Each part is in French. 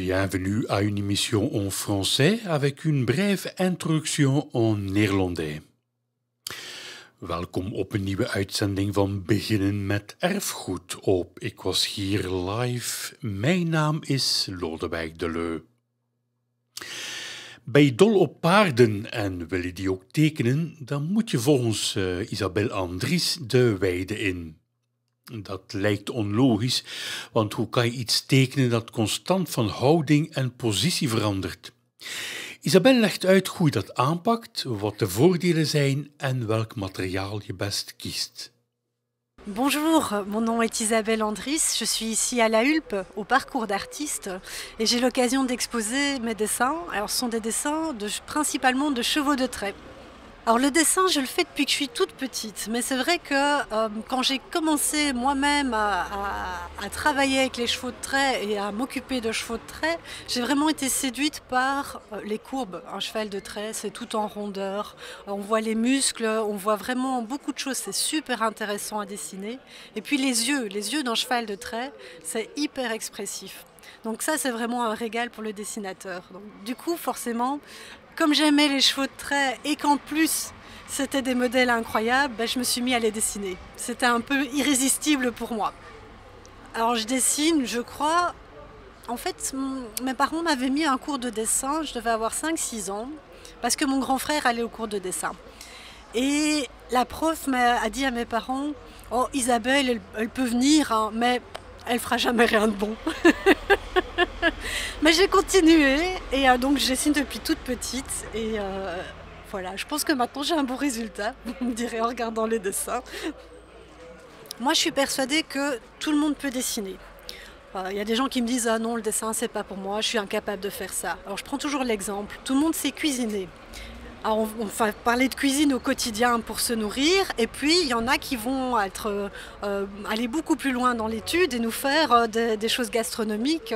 Bienvenue à une émission en français avec een brève introduction en néerlandais. Welkom op een nieuwe uitzending van Beginnen met Erfgoed op Ik Was Hier Live. Mijn naam is Lodewijk Deleu. Ben je dol op paarden en wil je die ook tekenen, dan moet je volgens Isabelle Andries de weide in. Dat lijkt onlogisch, want hoe kan je iets tekenen dat constant van houding en positie verandert? Isabelle legt uit hoe je dat aanpakt, wat de voordelen zijn en welk materiaal je best kiest. Bonjour, mon nom est Isabelle Andries, je suis ici à La Hulpe, au parcours d'artiste, et j'ai l'occasion d'exposer mes dessins. Alors ce sont des dessins principalement de chevaux de trait. Alors le dessin, je le fais depuis que je suis toute petite, mais c'est vrai que quand j'ai commencé moi-même à travailler avec les chevaux de trait et à m'occuper de chevaux de trait, j'ai vraiment été séduite par les courbes. Un cheval de trait, c'est tout en rondeur, on voit les muscles, on voit vraiment beaucoup de choses, c'est super intéressant à dessiner. Et puis les yeux d'un cheval de trait, c'est hyper expressif. Donc ça, c'est vraiment un régal pour le dessinateur. Donc, du coup, forcément, comme j'aimais les chevaux de trait et qu'en plus c'était des modèles incroyables, je me suis mis à les dessiner. C'était un peu irrésistible pour moi. Alors je dessine, je crois, en fait mes parents m'avaient mis un cours de dessin, je devais avoir 5-6 ans, parce que mon grand frère allait au cours de dessin. Et la prof a dit à mes parents, « Oh Isabelle, elle peut venir, hein, mais elle fera jamais rien de bon. » Mais j'ai continué et donc je dessine depuis toute petite et voilà, je pense que maintenant j'ai un bon résultat, vous me direz en regardant les dessins. Moi je suis persuadée que tout le monde peut dessiner. Il y a des gens qui me disent « Ah non, le dessin c'est pas pour moi, je suis incapable de faire ça ». Alors je prends toujours l'exemple, tout le monde sait cuisiner. Alors on va parler de cuisine au quotidien pour se nourrir, et puis il y en a qui vont aller beaucoup plus loin dans l'étude et nous faire des choses gastronomiques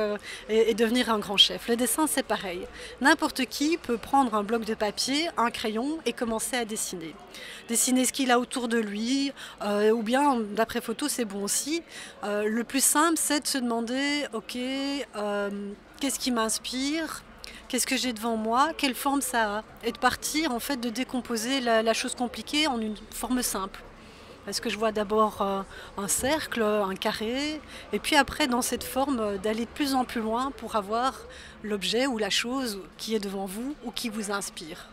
et devenir un grand chef. Le dessin c'est pareil. N'importe qui peut prendre un bloc de papier, un crayon et commencer à dessiner. Dessiner ce qu'il a autour de lui, ou bien d'après photo c'est bon aussi. Le plus simple c'est de se demander « Ok, qu'est-ce qui m'inspire ? Qu'est-ce que j'ai devant moi? Quelle forme ça a? » Et de partir, en fait, de décomposer la chose compliquée en une forme simple. Parce que je vois d'abord un cercle, un carré, et puis après, dans cette forme, d'aller de plus en plus loin pour avoir l'objet ou la chose qui est devant vous ou qui vous inspire.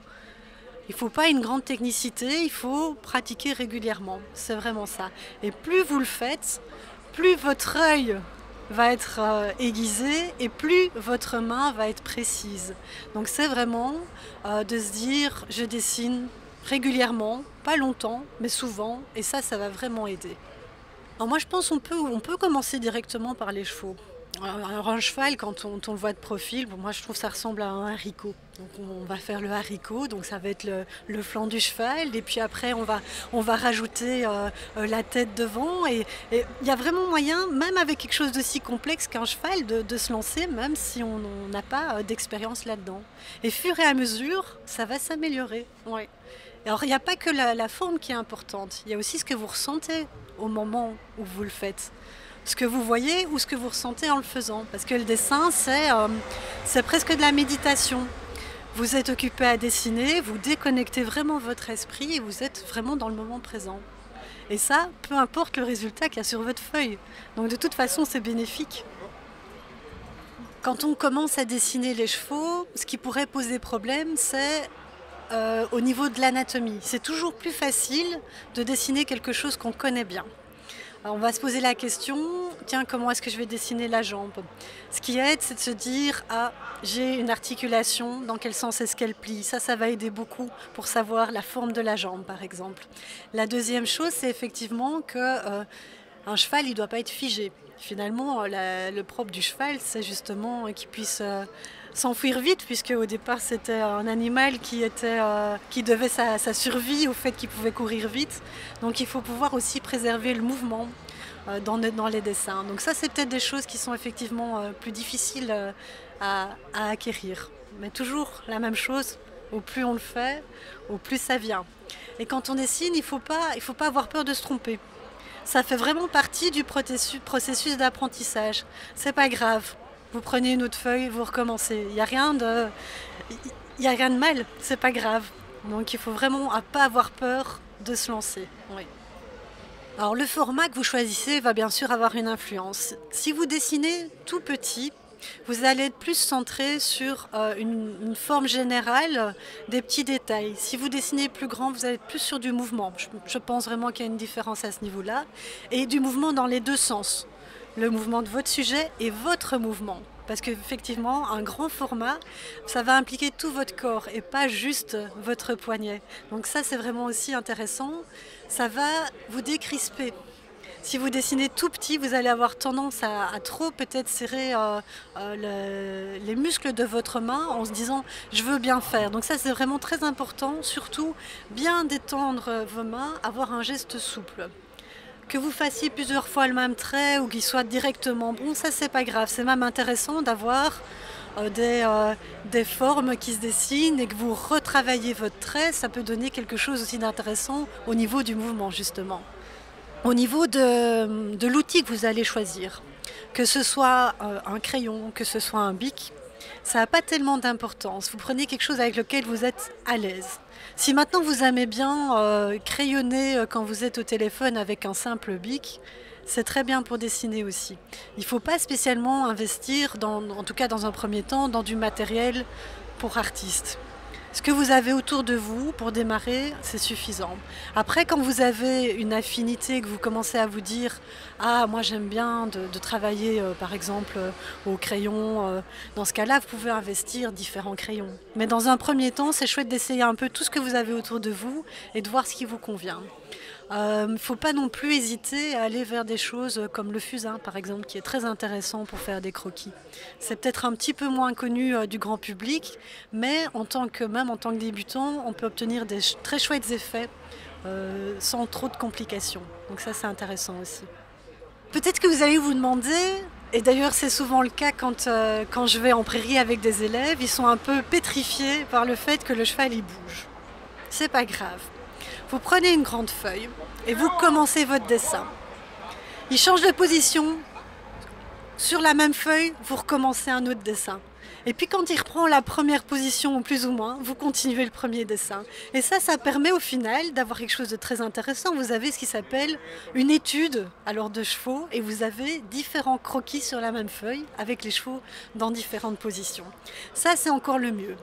Il ne faut pas une grande technicité, il faut pratiquer régulièrement. C'est vraiment ça. Et plus vous le faites, plus votre œil va être aiguisé et plus votre main va être précise. Donc c'est vraiment de se dire je dessine régulièrement, pas longtemps, mais souvent, et ça va vraiment aider. Alors moi je pense qu'on peut commencer directement par les chevaux. Alors un cheval, quand on le voit de profil, moi je trouve que ça ressemble à un haricot. Donc on va faire le haricot, donc ça va être le flanc du cheval, et puis après on va rajouter la tête devant, et il y a vraiment moyen, même avec quelque chose d'aussi complexe qu'un cheval, de se lancer, même si on n'a pas d'expérience là-dedans. Et fur et à mesure, ça va s'améliorer. Ouais. Alors il n'y a pas que la forme qui est importante, il y a aussi ce que vous ressentez au moment où vous le faites. Ce que vous voyez ou ce que vous ressentez en le faisant. Parce que le dessin, c'est presque de la méditation. Vous êtes occupé à dessiner, vous déconnectez vraiment votre esprit et vous êtes vraiment dans le moment présent. Et ça, peu importe le résultat qu'il y a sur votre feuille. Donc de toute façon, c'est bénéfique. Quand on commence à dessiner les chevaux, ce qui pourrait poser problème, c'est au niveau de l'anatomie. C'est toujours plus facile de dessiner quelque chose qu'on connaît bien. Alors on va se poser la question, tiens, comment est-ce que je vais dessiner la jambe? Ce qui aide, c'est de se dire, ah, j'ai une articulation, dans quel sens est-ce qu'elle plie? Ça va aider beaucoup pour savoir la forme de la jambe, par exemple. La deuxième chose, c'est effectivement qu'un cheval, il ne doit pas être figé. Finalement, le propre du cheval, c'est justement qu'il puisse s'enfuir vite, puisque au départ c'était un animal qui devait sa survie au fait qu'il pouvait courir vite. Donc il faut pouvoir aussi préserver le mouvement dans les dessins. Donc ça, c'est peut-être des choses qui sont effectivement plus difficiles à acquérir. Mais toujours la même chose, au plus on le fait, au plus ça vient. Et quand on dessine, il faut pas avoir peur de se tromper. Ça fait vraiment partie du processus d'apprentissage. C'est pas grave. vous prenez une autre feuille, vous recommencez. Il n'y a rien de, il y a rien de mal, c'est pas grave. Donc il faut vraiment pas avoir peur de se lancer. Oui. Alors le format que vous choisissez va bien sûr avoir une influence. Si vous dessinez tout petit, vous allez être plus centré sur une forme générale, des petits détails. Si vous dessinez plus grand, vous allez être plus sur du mouvement. Je pense vraiment qu'il y a une différence à ce niveau-là. Et du mouvement dans les deux sens. Le mouvement de votre sujet et votre mouvement. Parce qu'effectivement, un grand format, ça va impliquer tout votre corps et pas juste votre poignet. Donc ça, c'est vraiment aussi intéressant. Ça va vous décrisper. Si vous dessinez tout petit, vous allez avoir tendance à trop peut-être serrer les muscles de votre main en se disant « je veux bien faire ». Donc ça, c'est vraiment très important. Surtout, bien détendre vos mains, avoir un geste souple. Que vous fassiez plusieurs fois le même trait ou qu'il soit directement bon, ça c'est pas grave. C'est même intéressant d'avoir des formes qui se dessinent et que vous retravaillez votre trait. Ça peut donner quelque chose aussi d'intéressant au niveau du mouvement justement. Au niveau de l'outil que vous allez choisir, que ce soit un crayon, que ce soit un bic, ça n'a pas tellement d'importance. Vous prenez quelque chose avec lequel vous êtes à l'aise. Si maintenant vous aimez bien crayonner quand vous êtes au téléphone avec un simple bic, c'est très bien pour dessiner aussi. Il ne faut pas spécialement investir, en tout cas dans un premier temps, dans du matériel pour artistes. Ce que vous avez autour de vous pour démarrer, c'est suffisant. Après, quand vous avez une affinité, que vous commencez à vous dire « Ah, moi j'aime bien de travailler par exemple au crayon », dans ce cas-là, vous pouvez investir différents crayons. Mais dans un premier temps, c'est chouette d'essayer un peu tout ce que vous avez autour de vous et de voir ce qui vous convient. Il ne faut pas non plus hésiter à aller vers des choses comme le fusain, par exemple, qui est très intéressant pour faire des croquis. C'est peut-être un petit peu moins connu du grand public, mais même en tant que débutant, on peut obtenir des très chouettes effets sans trop de complications. Donc ça, c'est intéressant aussi. Peut-être que vous allez vous demander, et d'ailleurs c'est souvent le cas quand je vais en prairie avec des élèves, ils sont un peu pétrifiés par le fait que le cheval il bouge. C'est pas grave. Vous prenez une grande feuille et vous commencez votre dessin. Il change de position. Sur la même feuille, vous recommencez un autre dessin. Et puis quand il reprend la première position, ou plus ou moins, vous continuez le premier dessin. Et ça permet au final d'avoir quelque chose de très intéressant. Vous avez ce qui s'appelle une étude alors de chevaux et vous avez différents croquis sur la même feuille avec les chevaux dans différentes positions. Ça, c'est encore le mieux.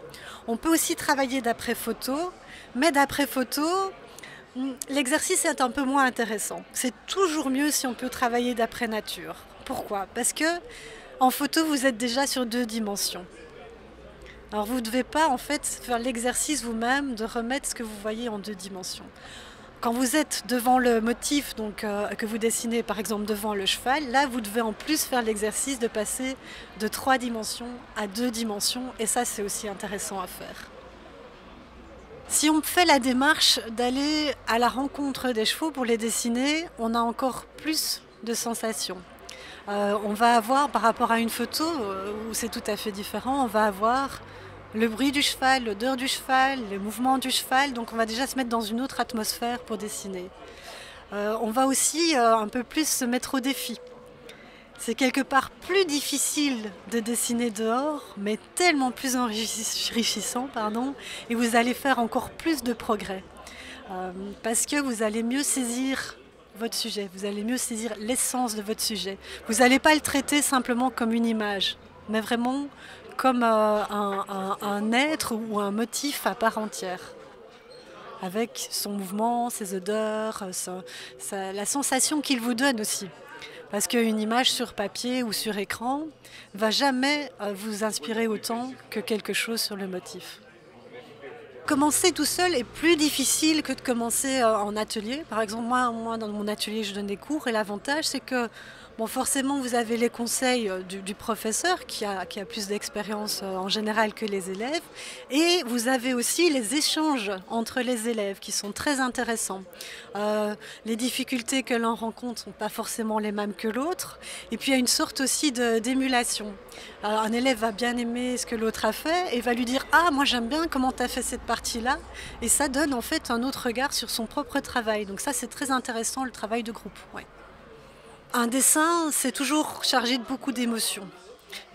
On peut aussi travailler d'après photo, mais d'après photo, l'exercice est un peu moins intéressant. C'est toujours mieux si on peut travailler d'après nature. Pourquoi? Parce que en photo, vous êtes déjà sur 2 dimensions. Alors vous ne devez pas en fait faire l'exercice vous-même de remettre ce que vous voyez en 2 dimensions. Quand vous êtes devant le motif que vous dessinez par exemple devant le cheval, là vous devez en plus faire l'exercice de passer de 3 dimensions à 2 dimensions et ça c'est aussi intéressant à faire. Si on fait la démarche d'aller à la rencontre des chevaux pour les dessiner, on a encore plus de sensations. On va avoir, par rapport à une photo où c'est tout à fait différent, on va avoir le bruit du cheval, l'odeur du cheval, les mouvements du cheval, donc on va déjà se mettre dans une autre atmosphère pour dessiner. On va aussi un peu plus se mettre au défi. C'est quelque part plus difficile de dessiner dehors, mais tellement plus enrichissant, et vous allez faire encore plus de progrès. Parce que vous allez mieux saisir votre sujet, vous allez mieux saisir l'essence de votre sujet. Vous n'allez pas le traiter simplement comme une image, mais vraiment comme un être ou un motif à part entière. Avec son mouvement, ses odeurs, la sensation qu'il vous donne aussi. Parce qu'une image sur papier ou sur écran ne va jamais vous inspirer autant que quelque chose sur le motif. Commencer tout seul est plus difficile que de commencer en atelier. Par exemple, moi, dans mon atelier, je donne des cours et l'avantage, c'est que forcément, vous avez les conseils du professeur qui a plus d'expérience en général que les élèves. Et vous avez aussi les échanges entre les élèves qui sont très intéressants. Les difficultés que l'un rencontre ne sont pas forcément les mêmes que l'autre. Et puis, il y a une sorte aussi d'émulation. Un élève va bien aimer ce que l'autre a fait et va lui dire « Ah, moi j'aime bien comment tu as fait cette partie-là ». Et ça donne en fait un autre regard sur son propre travail. Donc ça, c'est très intéressant, le travail de groupe. Ouais. Un dessin, c'est toujours chargé de beaucoup d'émotions.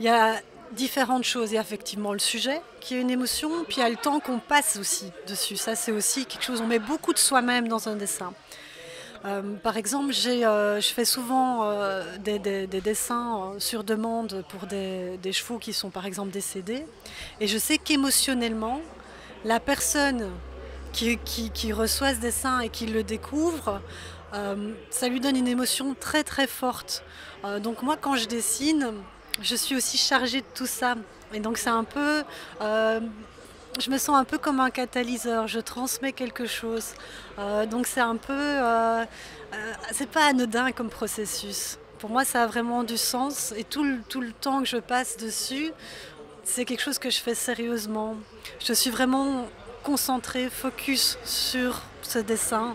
Il y a différentes choses. Il y a effectivement le sujet qui est une émotion, puis il y a le temps qu'on passe aussi dessus. Ça, c'est aussi quelque chose, on met beaucoup de soi-même dans un dessin. Par exemple, je fais souvent des dessins sur demande pour des chevaux qui sont par exemple décédés. Et je sais qu'émotionnellement, la personne qui reçoit ce dessin et qui le découvre, ça lui donne une émotion très très forte. Donc moi, quand je dessine, je suis aussi chargée de tout ça. Et donc c'est un peu... je me sens un peu comme un catalyseur, je transmets quelque chose. Donc c'est un peu... c'est pas anodin comme processus. Pour moi, ça a vraiment du sens. Et tout le temps que je passe dessus, c'est quelque chose que je fais sérieusement. Je suis vraiment concentrée, focus sur ce dessin,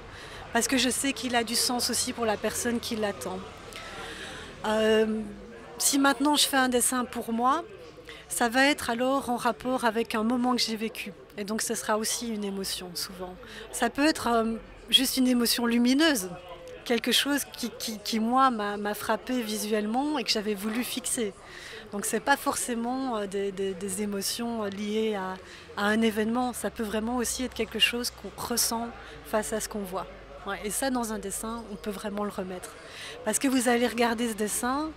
parce que je sais qu'il a du sens aussi pour la personne qui l'attend. Si maintenant je fais un dessin pour moi, ça va être alors en rapport avec un moment que j'ai vécu. Et donc ce sera aussi une émotion souvent. Ça peut être juste une émotion lumineuse, quelque chose qui moi, m'a frappé visuellement et que j'avais voulu fixer. Donc c'est pas forcément des émotions liées à un événement, ça peut vraiment aussi être quelque chose qu'on ressent face à ce qu'on voit. Ouais, et ça, dans un dessin, on peut vraiment le remettre. Parce que vous allez regarder ce dessin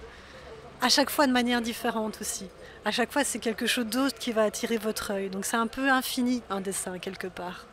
à chaque fois de manière différente aussi. À chaque fois, c'est quelque chose d'autre qui va attirer votre œil. Donc c'est un peu infini, un dessin, quelque part.